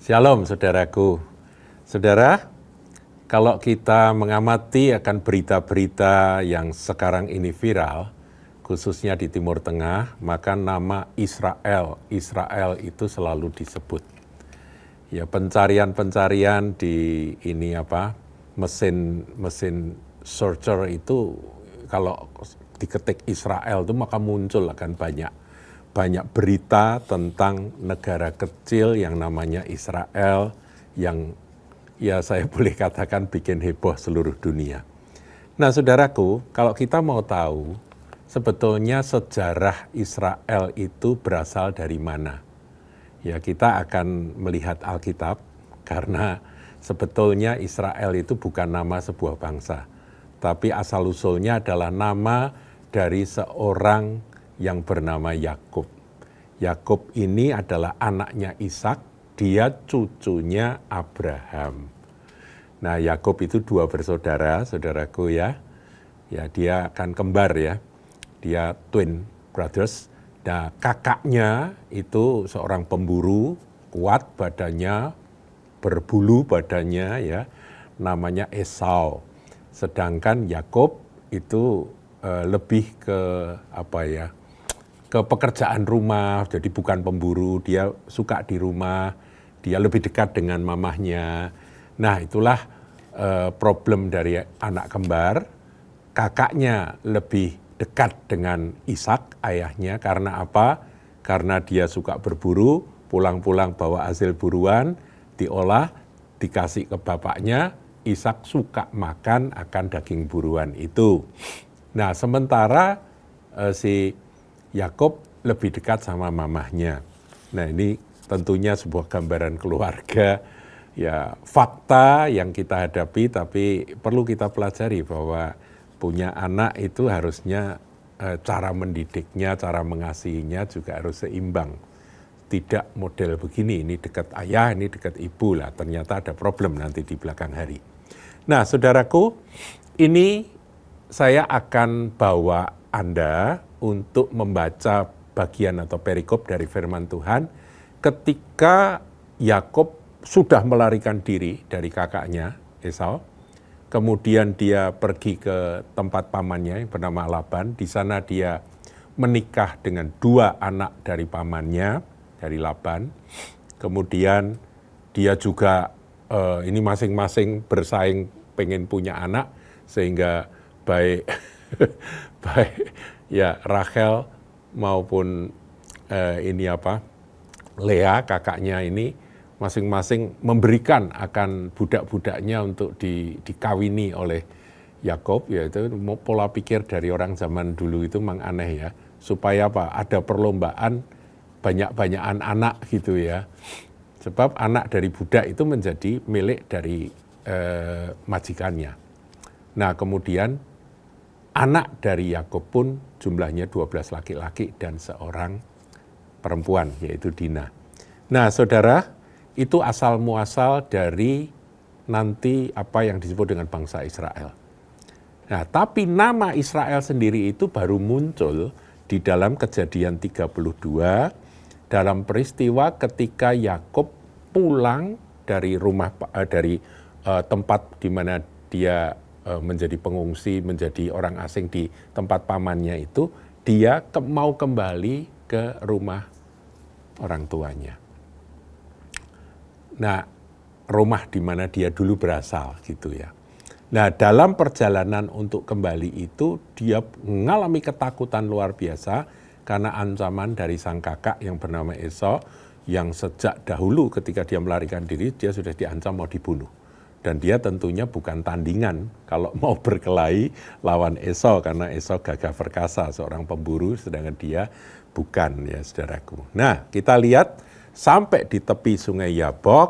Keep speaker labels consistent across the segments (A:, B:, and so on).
A: Shalom saudaraku. Saudara, kalau kita mengamati akan berita-berita yang sekarang ini viral, khususnya di Timur Tengah, maka nama Israel itu selalu disebut. Ya, pencarian di mesin searcher itu kalau diketik Israel itu maka muncul akan banyak berita tentang negara kecil yang namanya Israel yang ya saya boleh katakan bikin heboh seluruh dunia. Nah saudaraku, kalau kita mau tahu sebetulnya sejarah Israel itu berasal dari mana? Ya kita akan melihat Alkitab karena sebetulnya Israel itu bukan nama sebuah bangsa. Tapi asal-usulnya adalah nama dari seorang yang bernama Yakub. Yakub ini adalah anaknya Ishak, dia cucunya Abraham. Nah Yakub itu dua bersaudara, saudaraku ya. Ya dia kan kembar ya, dia twin brothers. Nah kakaknya itu seorang pemburu, kuat badannya, berbulu badannya ya, namanya Esau. Sedangkan Yakub itu lebih ke ke pekerjaan rumah, jadi bukan pemburu, dia suka di rumah, dia lebih dekat dengan mamahnya. Nah itulah problem dari anak kembar, kakaknya lebih dekat dengan Ishak ayahnya karena apa? Karena dia suka berburu, pulang-pulang bawa hasil buruan, diolah, dikasih ke bapaknya, Ishak suka makan akan daging buruan itu. Nah sementara si Yakub lebih dekat sama mamahnya. Nah ini tentunya sebuah gambaran keluarga, ya fakta yang kita hadapi tapi perlu kita pelajari bahwa punya anak itu harusnya cara mendidiknya, cara mengasihinya juga harus seimbang. Tidak model begini, ini dekat ayah, ini dekat ibu lah. Ternyata ada problem nanti di belakang hari. Nah saudaraku, ini saya akan bawa Anda untuk membaca bagian atau perikop dari firman Tuhan ketika Yakub sudah melarikan diri dari kakaknya Esau. Kemudian dia pergi ke tempat pamannya yang bernama Laban. Di sana dia menikah dengan dua anak dari pamannya, dari Laban. Kemudian dia juga ini masing-masing bersaing pengen punya anak, sehingga baik ya Rachel maupun Lea kakaknya ini masing-masing memberikan akan budak-budaknya untuk dikawini oleh Yakub, yaitu pola pikir dari orang zaman dulu itu memang aneh ya, supaya apa? Ada perlombaan banyak-banyakan anak gitu ya. Sebab anak dari budak itu menjadi milik dari majikannya. Nah kemudian anak dari Yakub pun jumlahnya 12 laki-laki dan seorang perempuan, yaitu Dina. Nah saudara, itu asal muasal dari nanti apa yang disebut dengan bangsa Israel. Nah, tapi nama Israel sendiri itu baru muncul di dalam Kejadian 32 dalam peristiwa ketika Yakub pulang dari tempat di mana dia menjadi pengungsi, menjadi orang asing di tempat pamannya itu, dia mau kembali ke rumah orang tuanya. Nah, rumah di mana dia dulu berasal gitu ya. Nah, dalam perjalanan untuk kembali itu dia mengalami ketakutan luar biasa karena ancaman dari sang kakak yang bernama Esau yang sejak dahulu ketika dia melarikan diri dia sudah diancam mau dibunuh. Dan dia tentunya bukan tandingan kalau mau berkelahi lawan Esau karena Esau gagah perkasa, seorang pemburu, sedangkan dia bukan ya saudaraku. Nah, kita lihat sampai di tepi sungai Yabok,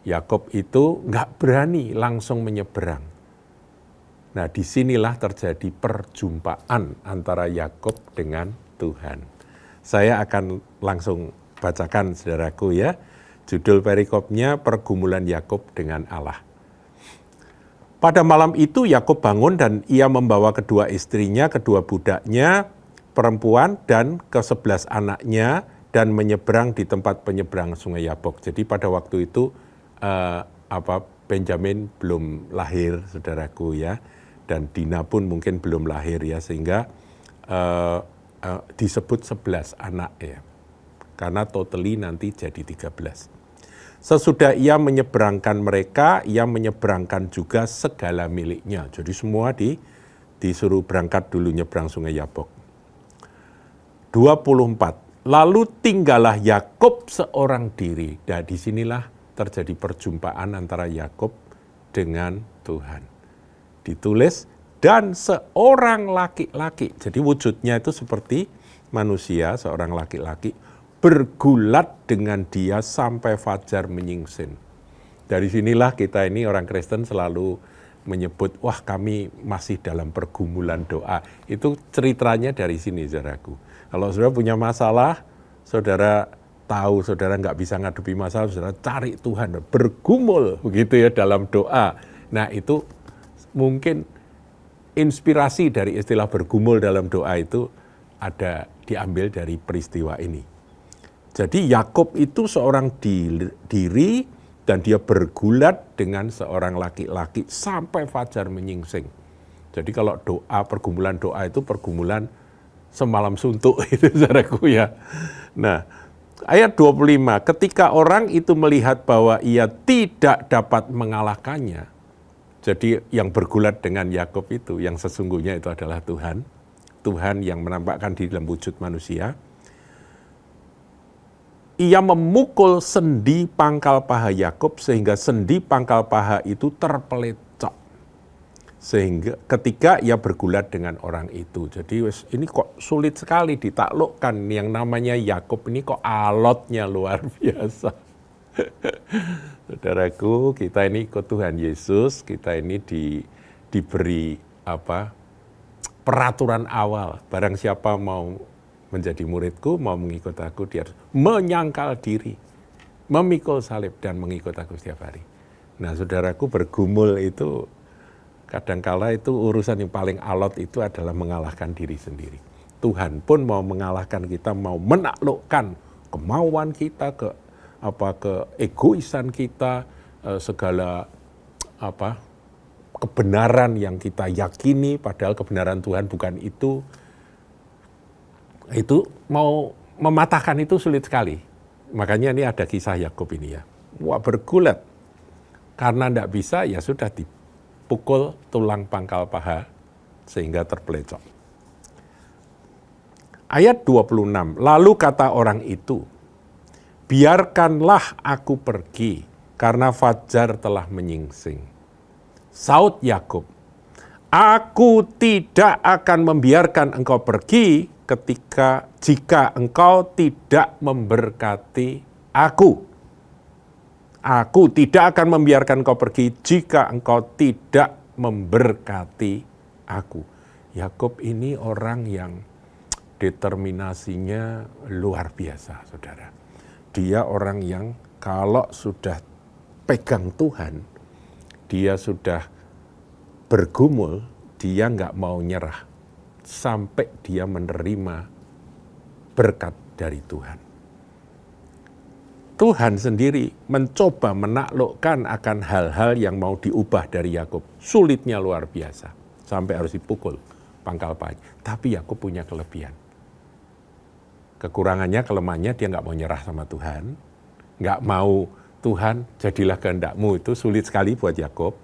A: Yakub itu nggak berani langsung menyeberang. Nah disinilah terjadi perjumpaan antara Yakub dengan Tuhan. Saya akan langsung bacakan saudaraku ya. Judul perikopnya Pergumulan Yakub dengan Allah. Pada malam itu Yakub bangun dan ia membawa kedua istrinya, kedua budaknya, perempuan dan ke-11 anaknya dan menyeberang di tempat penyeberang Sungai Yabok. Jadi pada waktu itu Benjamin belum lahir, saudaraku ya, dan Dina pun mungkin belum lahir ya, sehingga disebut 11 anak ya, karena totally nanti jadi 13. Sesudah ia menyeberangkan mereka, ia menyeberangkan juga segala miliknya. Jadi semua disuruh berangkat dulu nyebrang Sungai Yabok. 24. Lalu tinggallah Yakub seorang diri. Nah, disinilah terjadi perjumpaan antara Yakub dengan Tuhan. Ditulis, dan seorang laki-laki. Jadi wujudnya itu seperti manusia, seorang laki-laki, bergulat dengan dia sampai fajar menyingsing. Dari sinilah kita ini orang Kristen selalu menyebut, wah kami masih dalam pergumulan doa. Itu ceritanya dari sini, saudaraku. Kalau saudara punya masalah, saudara tahu saudara nggak bisa ngadepi masalah, saudara cari Tuhan, bergumul begitu ya dalam doa. Nah itu mungkin inspirasi dari istilah bergumul dalam doa itu ada diambil dari peristiwa ini. Jadi Yakub itu seorang diri dan dia bergulat dengan seorang laki-laki sampai fajar menyingsing. Jadi kalau doa, pergumulan doa itu pergumulan semalam suntuk itu saudaraku ya. Nah, ayat 25, ketika orang itu melihat bahwa ia tidak dapat mengalahkannya, jadi yang bergulat dengan Yakub itu, yang sesungguhnya itu adalah Tuhan. Tuhan yang menampakkan diri dalam wujud manusia. Ia memukul sendi pangkal paha Yakub sehingga sendi pangkal paha itu terpelecok. Sehingga ketika ia bergulat dengan orang itu. Jadi ini kok sulit sekali ditaklukkan. Yang namanya Yakub ini kok alotnya luar biasa. Saudaraku, kita ini ikut Tuhan Yesus, kita ini diberi peraturan awal. Barang siapa mau menjadi muridku, mau mengikut aku, dia harus menyangkal diri, memikul salib dan mengikut aku setiap hari. Nah, saudaraku, bergumul itu kadangkala itu urusan yang paling alot itu adalah mengalahkan diri sendiri. Tuhan pun mau mengalahkan kita, mau menaklukkan kemauan kita, keegoisan kita, segala kebenaran yang kita yakini, padahal kebenaran Tuhan bukan itu mau mematahkan itu sulit sekali. Makanya ini ada kisah Yakub ini ya. Wah, bergulat. Karena tidak bisa, ya sudah dipukul tulang pangkal paha sehingga terpelecok. Ayat 26, lalu kata orang itu, biarkanlah aku pergi, karena fajar telah menyingsing. Saud Yakub, aku tidak akan membiarkan engkau pergi jika engkau tidak memberkati aku. Aku tidak akan membiarkan engkau pergi jika engkau tidak memberkati aku. Yakub ini orang yang determinasinya luar biasa, saudara. Dia orang yang kalau sudah pegang Tuhan, dia sudah bergumul, dia nggak mau nyerah sampai dia menerima berkat dari Tuhan. Tuhan sendiri mencoba menaklukkan akan hal-hal yang mau diubah dari Yakub. Sulitnya luar biasa, sampai harus dipukul pangkal paha. Tapi Yakub punya kelebihan. Kekurangannya, kelemahannya, dia nggak mau nyerah sama Tuhan. Nggak mau, Tuhan jadilah kehendakmu, itu sulit sekali buat Yakub.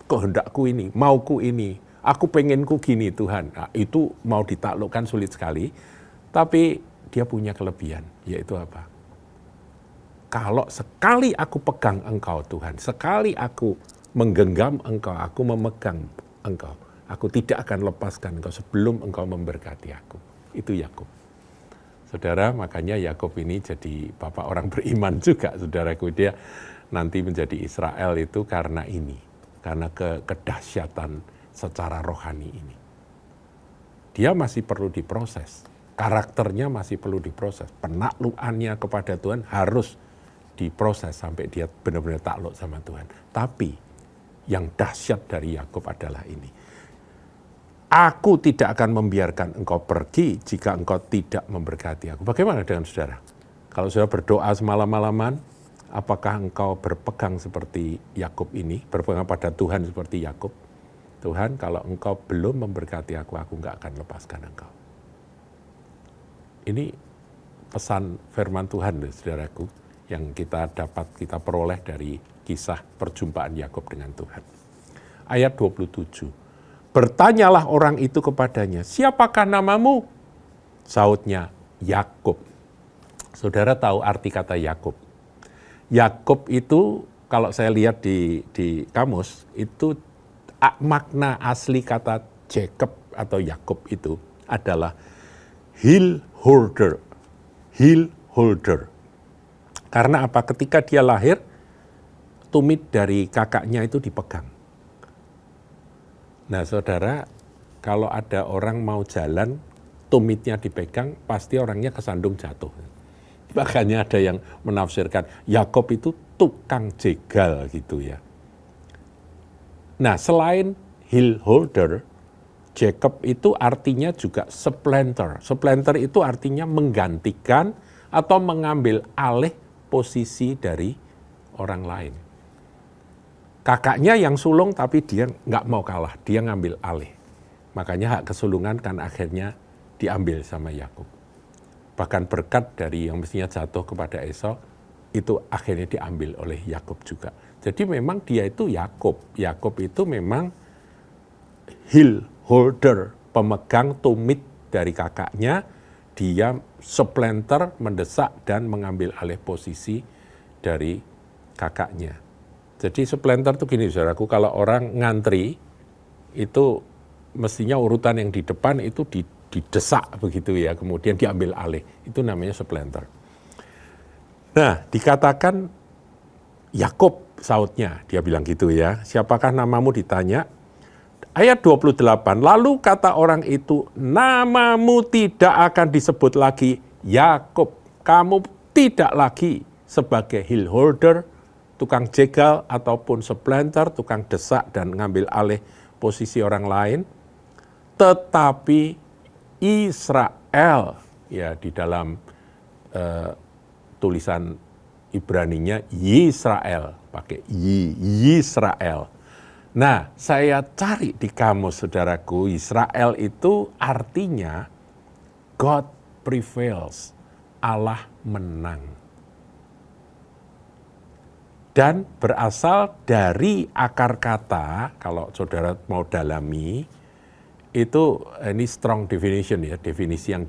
A: Kehendakku ini, mauku ini, aku pengenku gini Tuhan. Nah, itu mau ditaklukkan sulit sekali. Tapi dia punya kelebihan, yaitu apa? Kalau sekali aku pegang engkau Tuhan, sekali aku menggenggam engkau, aku memegang engkau, aku tidak akan lepaskan engkau sebelum engkau memberkati aku. Itu Yakub. Saudara, makanya Yakub ini jadi bapak orang beriman juga, saudaraku. Dia nanti menjadi Israel itu karena ini, karena kedahsyatan secara rohani ini. Dia masih perlu diproses, karakternya masih perlu diproses, penaklukannya kepada Tuhan harus diproses sampai dia benar-benar takluk sama Tuhan. Tapi yang dahsyat dari Yakub adalah ini. Aku tidak akan membiarkan engkau pergi jika engkau tidak memberkati aku. Bagaimana dengan saudara? Kalau saudara berdoa semalam-malaman, apakah engkau berpegang seperti Yakub ini, berpegang pada Tuhan seperti Yakub? Tuhan, kalau engkau belum memberkati aku nggak akan lepaskan engkau. Ini pesan firman Tuhan, saudaraku, yang kita peroleh dari kisah perjumpaan Yakub dengan Tuhan. Ayat 27. Bertanyalah orang itu kepadanya, siapakah namamu? Sautnya, Yakub. Saudara tahu arti kata Yakub? Yakub itu, kalau saya lihat di kamus, itu makna asli kata Jacob atau Yakub itu adalah heel holder. Heel holder. Karena apa? Ketika dia lahir, tumit dari kakaknya itu dipegang. Nah saudara, kalau ada orang mau jalan, tumitnya dipegang, pasti orangnya kesandung jatuh. Makanya ada yang menafsirkan, Yakub itu tukang jegal gitu ya. Nah selain heel holder, Jacob itu artinya juga supplanter. Supplanter itu artinya menggantikan atau mengambil alih posisi dari orang lain. Kakaknya yang sulung tapi dia nggak mau kalah, dia ngambil alih. Makanya hak kesulungan kan akhirnya diambil sama Yakub. Bahkan berkat dari yang mestinya jatuh kepada Esau, itu akhirnya diambil oleh Yakub juga. Jadi memang dia itu Yakub. Yakub itu memang heel holder, pemegang tumit dari kakaknya, dia supplanter, mendesak dan mengambil alih posisi dari kakaknya. Jadi supplanter itu gini saudaraku, kalau orang ngantri itu mestinya urutan yang di depan itu didesak begitu ya, kemudian diambil alih, itu namanya supplanter. Nah dikatakan Yakub sautnya, dia bilang gitu ya, siapakah namamu ditanya. Ayat 28, lalu kata orang itu, namamu tidak akan disebut lagi Yakub, kamu tidak lagi sebagai heel holder, tukang jegal ataupun supplanter, tukang desak dan ngambil alih posisi orang lain, tetapi Israel, ya di dalam tulisan Ibraninya Yisrael, pakai Yisrael. Nah, saya cari di kamus saudaraku, Israel itu artinya God prevails, Allah menang. Dan berasal dari akar kata, kalau saudara mau dalami, itu ini strong definition ya, definisi yang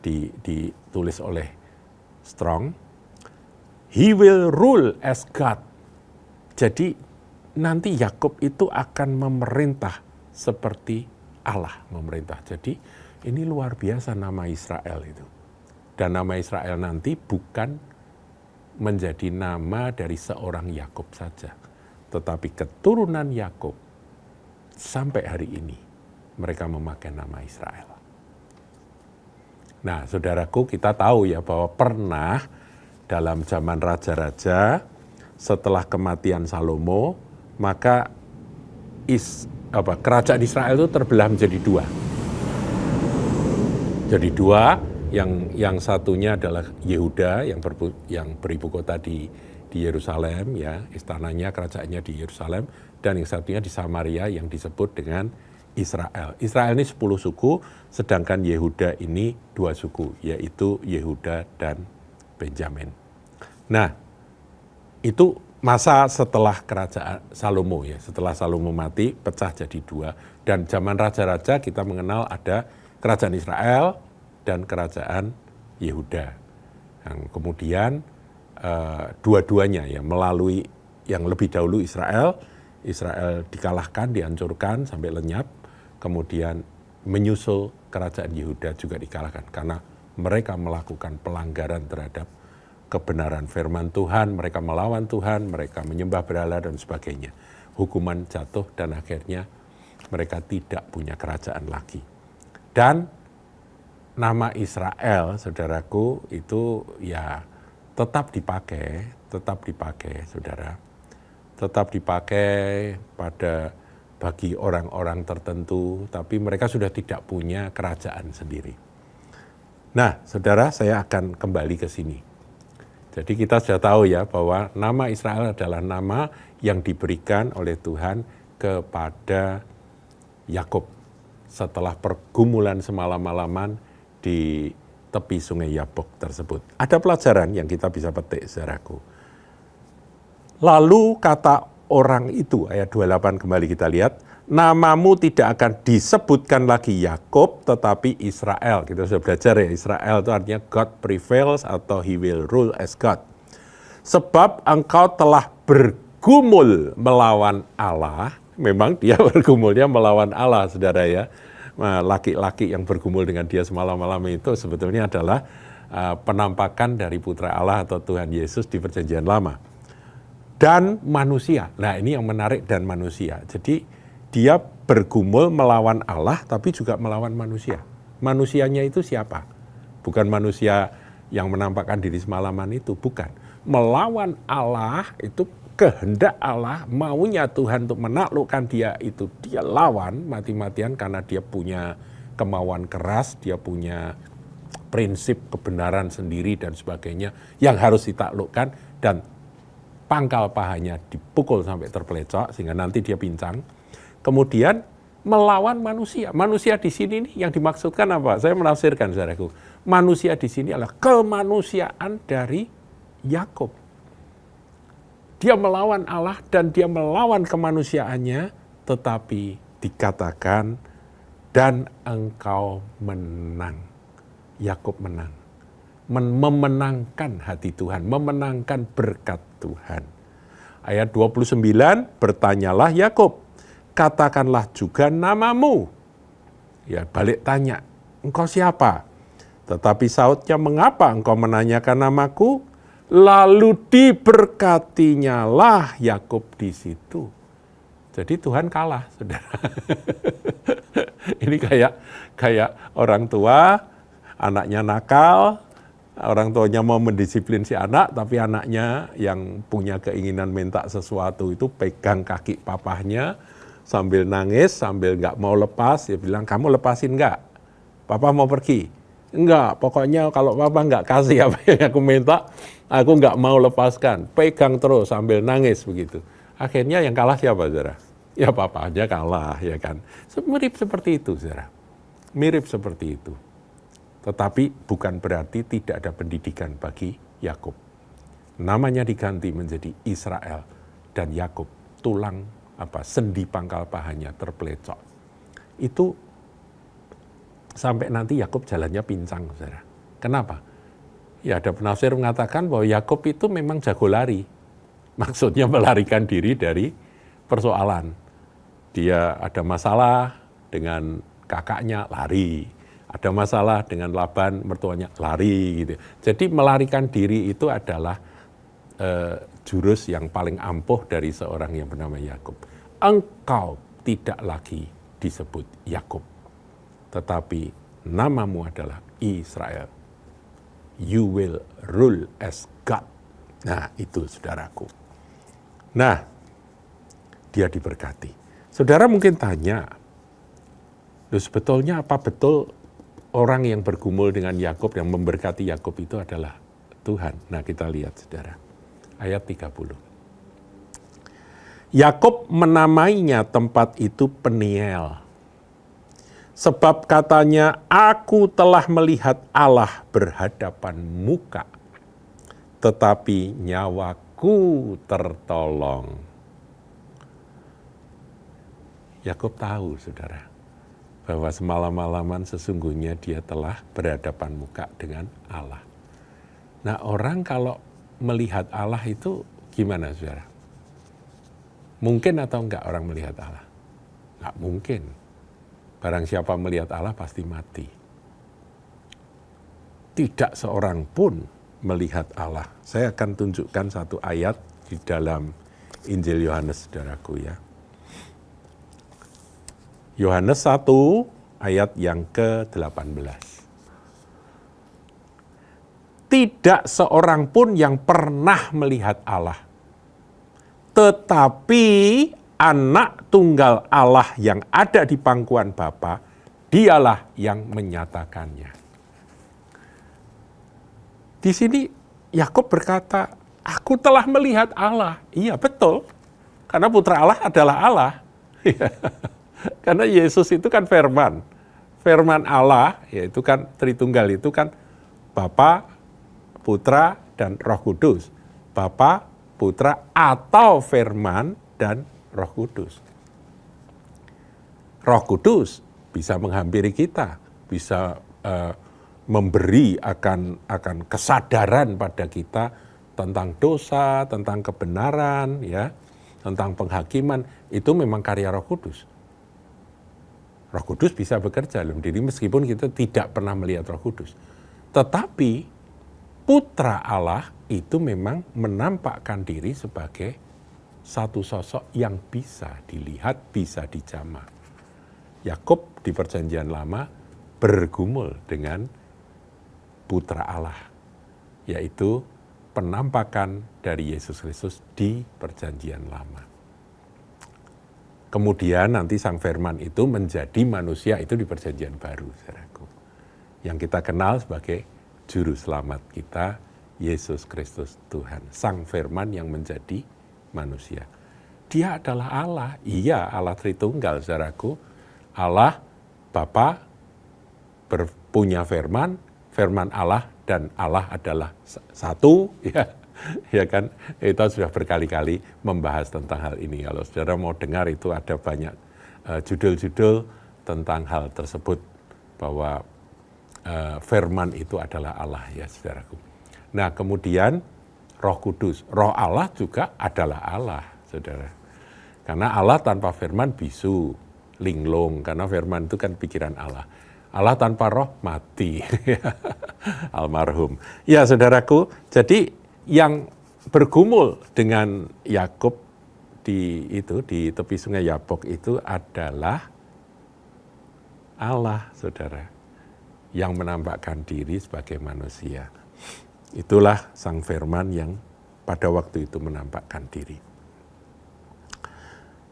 A: ditulis oleh Strong. He will rule as God. Jadi nanti Yakub itu akan memerintah seperti Allah memerintah. Jadi ini luar biasa nama Israel itu. Dan nama Israel nanti bukan menjadi nama dari seorang Yakub saja, tetapi keturunan Yakub sampai hari ini mereka memakai nama Israel. Nah, saudaraku, kita tahu ya bahwa pernah dalam zaman raja-raja setelah kematian Salomo, maka kerajaan Israel itu terbelah menjadi dua. Jadi dua. Yang satunya adalah Yehuda yang beribu kota di Yerusalem, ya, istananya, kerajaannya di Yerusalem, dan yang satunya di Samaria yang disebut dengan Israel. Israel ini 10 suku, sedangkan Yehuda ini 2 suku, yaitu Yehuda dan Benjamin. Nah, itu masa setelah kerajaan Salomo ya, setelah Salomo mati pecah jadi 2, dan zaman raja-raja kita mengenal ada kerajaan Israel dan kerajaan Yehuda. Yang kemudian dua-duanya ya melalui yang lebih dahulu Israel dikalahkan, dihancurkan sampai lenyap, kemudian menyusul kerajaan Yehuda juga dikalahkan karena mereka melakukan pelanggaran terhadap kebenaran firman Tuhan, mereka melawan Tuhan, mereka menyembah berhala dan sebagainya. Hukuman jatuh dan akhirnya mereka tidak punya kerajaan lagi. Dan nama Israel, saudaraku, itu ya tetap dipakai, saudara. Tetap dipakai pada bagi orang-orang tertentu, tapi mereka sudah tidak punya kerajaan sendiri. Nah, saudara, saya akan kembali ke sini. Jadi kita sudah tahu ya bahwa nama Israel adalah nama yang diberikan oleh Tuhan kepada Yakub setelah pergumulan semalam-malaman di tepi sungai Yabok tersebut. Ada pelajaran yang kita bisa petik, saudaraku. Lalu kata orang itu, ayat 28 kembali kita lihat, namamu tidak akan disebutkan lagi Yakub tetapi Israel. Kita sudah belajar ya, Israel itu artinya God prevails atau He will rule as God. Sebab engkau telah bergumul melawan Allah. Memang dia bergumulnya melawan Allah, saudara ya. Laki-laki yang bergumul dengan dia semalam-malam itu sebetulnya adalah penampakan dari Putra Allah atau Tuhan Yesus di Perjanjian Lama. Dan manusia. Nah, ini yang menarik, dan manusia. Jadi dia bergumul melawan Allah tapi juga melawan manusia. Manusianya itu siapa? Bukan manusia yang menampakkan diri semalaman itu, bukan. Melawan Allah itu kehendak Allah, maunya Tuhan untuk menaklukkan dia itu dia lawan mati-matian karena dia punya kemauan keras, dia punya prinsip kebenaran sendiri dan sebagainya yang harus ditaklukkan, dan pangkal pahanya dipukul sampai terpelecok sehingga nanti dia pincang. Kemudian melawan manusia. Manusia di sini nih yang dimaksudkan apa? Saya menafsirkan, saudaraku. Manusia di sini adalah kemanusiaan dari Yakub. Dia melawan Allah dan dia melawan kemanusiaannya, tetapi dikatakan, dan engkau menang. Yakub menang. Memenangkan hati Tuhan, memenangkan berkat Tuhan. Ayat 29, bertanyalah Yakub, katakanlah juga namamu. Ya, balik tanya, engkau siapa? Tetapi sautnya, mengapa engkau menanyakan namaku? Lalu diberkatinya lah Yakub di situ. Jadi Tuhan kalah, saudara. Ini kayak orang tua, anaknya nakal, orang tuanya mau mendisiplin si anak, tapi anaknya yang punya keinginan minta sesuatu itu pegang kaki papahnya sambil nangis, sambil nggak mau lepas. Dia bilang, kamu lepasin nggak? Papa mau pergi. Enggak, pokoknya kalau papa nggak kasih apa yang aku minta, aku nggak mau lepaskan. Pegang terus sambil nangis begitu. Akhirnya yang kalah siapa, saudara? Ya papa aja kalah, ya kan. Mirip seperti itu, saudara. Mirip seperti itu. Tetapi bukan berarti tidak ada pendidikan bagi Yakub. Namanya diganti menjadi Israel, dan Yakub tulang sendi pangkal pahanya terpelecok. Itu sampai nanti Yakub jalannya pincang, saudara. Kenapa? Ya ada penafsir mengatakan bahwa Yakub itu memang jago lari. Maksudnya melarikan diri dari persoalan. Dia ada masalah dengan kakaknya, lari. Ada masalah dengan Laban, mertuanya, lari gitu. Jadi melarikan diri itu adalah jurus yang paling ampuh dari seorang yang bernama Yakub. Engkau tidak lagi disebut Yakub, tetapi namamu adalah Israel. You will rule as God. Nah, itu saudaraku. Nah, dia diberkati. Saudara mungkin tanya, sebetulnya apa betul orang yang bergumul dengan Yakub, yang memberkati Yakub itu adalah Tuhan? Nah, kita lihat, saudara. Ayat 30. Yakub menamainya tempat itu Peniel. Sebab katanya, aku telah melihat Allah berhadapan muka, tetapi nyawaku tertolong. Yakub tahu, saudara, bahwa semalam-malaman sesungguhnya dia telah berhadapan muka dengan Allah. Nah, orang kalau melihat Allah itu gimana, saudara? Mungkin atau enggak orang melihat Allah? Enggak mungkin. Barang siapa melihat Allah pasti mati. Tidak seorang pun melihat Allah. Saya akan tunjukkan satu ayat di dalam Injil Yohanes, saudaraku ya. Yohanes 1 ayat yang ke-18. Tidak seorang pun yang pernah melihat Allah, tetapi Anak tunggal Allah yang ada di pangkuan Bapa, dialah yang menyatakannya. Di sini Yakub berkata, aku telah melihat Allah. Iya, betul. Karena putra Allah adalah Allah. Karena Yesus itu kan firman. Firman Allah, yaitu kan Tritunggal itu kan Bapa, Putra, dan Roh Kudus. Bapa, Putra, atau firman dan Roh Kudus. Roh Kudus bisa menghampiri kita, bisa memberi akan kesadaran pada kita tentang dosa, tentang kebenaran, ya, tentang penghakiman. Itu memang karya Roh Kudus. Roh Kudus bisa bekerja dalam diri meskipun kita tidak pernah melihat Roh Kudus. Tetapi Putra Allah itu memang menampakkan diri sebagai satu sosok yang bisa dilihat, bisa dijamah. Yakub di Perjanjian Lama bergumul dengan Putra Allah, yaitu penampakan dari Yesus Kristus di Perjanjian Lama. Kemudian nanti Sang Firman itu menjadi manusia itu di Perjanjian Baru, saudaraku. Yang kita kenal sebagai Juru Selamat kita, Yesus Kristus Tuhan. Sang Firman yang menjadi manusia. Dia adalah Allah, iya Allah Tritunggal, saudaraku. Allah, Bapa, punya firman, firman Allah, dan Allah adalah satu, ya kan? Kita sudah berkali-kali membahas tentang hal ini. Kalau saudara mau dengar itu ada banyak judul-judul tentang hal tersebut, bahwa firman itu adalah Allah, ya saudaraku. Nah, kemudian Roh Kudus, Roh Allah juga adalah Allah, saudara. Karena Allah tanpa firman bisu, linglung, karena firman itu kan pikiran Allah. Allah tanpa roh mati, almarhum. Ya saudaraku, jadi yang bergumul dengan Yakub di tepi sungai Yabok itu adalah Allah, saudara, yang menampakkan diri sebagai manusia. Itulah Sang Firman yang pada waktu itu menampakkan diri.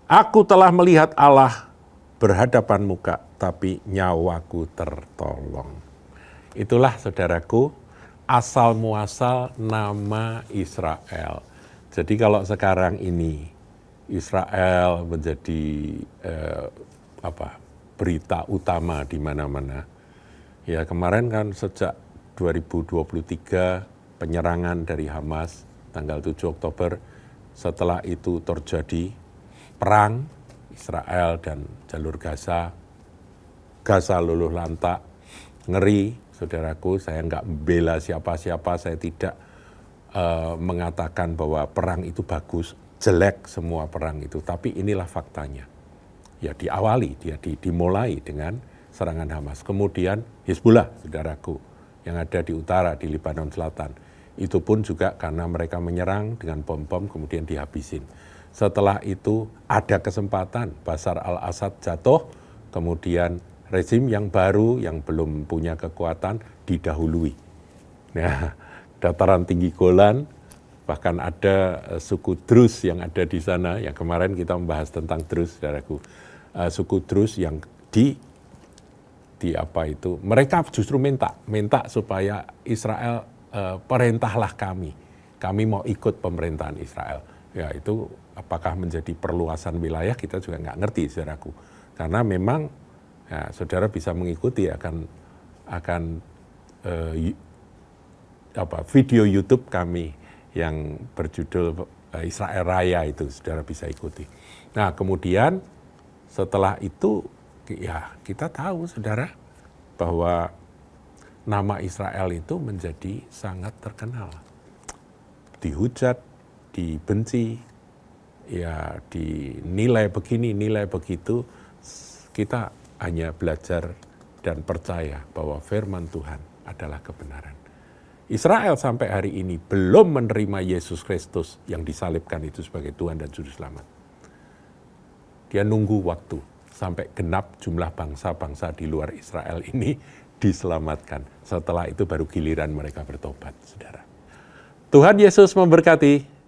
A: Aku telah melihat Allah berhadapan muka, tapi nyawaku tertolong. Itulah, saudaraku, asal muasal nama Israel. Jadi kalau sekarang ini Israel menjadi berita utama di mana-mana. Ya, kemarin kan sejak 2023 penyerangan dari Hamas tanggal 7 Oktober, setelah itu terjadi perang Israel dan jalur Gaza luluh lantak, ngeri, saudaraku. Saya nggak membela siapa-siapa, saya tidak mengatakan bahwa perang itu bagus, jelek semua perang itu, tapi inilah faktanya. Ya dimulai dengan serangan Hamas, kemudian Hizbullah, saudaraku, yang ada di utara, di Lebanon Selatan, itu pun juga karena mereka menyerang dengan bom-bom kemudian dihabisin. Setelah itu ada kesempatan Bashar al-Assad jatuh, kemudian rezim yang baru yang belum punya kekuatan didahului. Nah, dataran tinggi Golan, bahkan ada suku Druze yang ada di sana, yang kemarin kita membahas tentang Druze, saudaraku. Suku Druze yang mereka justru minta supaya Israel perintahlah kami mau ikut pemerintahan Israel. Ya, itu apakah menjadi perluasan wilayah kita juga nggak ngerti, saudaraku. Karena memang ya, saudara bisa mengikuti akan video YouTube kami yang berjudul Israel Raya, itu saudara bisa ikuti. Nah, kemudian setelah itu ya kita tahu, saudara, bahwa nama Israel itu menjadi sangat terkenal. Dihujat, dibenci, ya dinilai begini, nilai begitu. Kita hanya belajar dan percaya bahwa firman Tuhan adalah kebenaran. Israel sampai hari ini belum menerima Yesus Kristus yang disalibkan itu sebagai Tuhan dan Juru Selamat. Dia nunggu waktu sampai genap jumlah bangsa-bangsa di luar Israel ini diselamatkan. Setelah itu baru giliran mereka bertobat, saudara. Tuhan Yesus memberkati.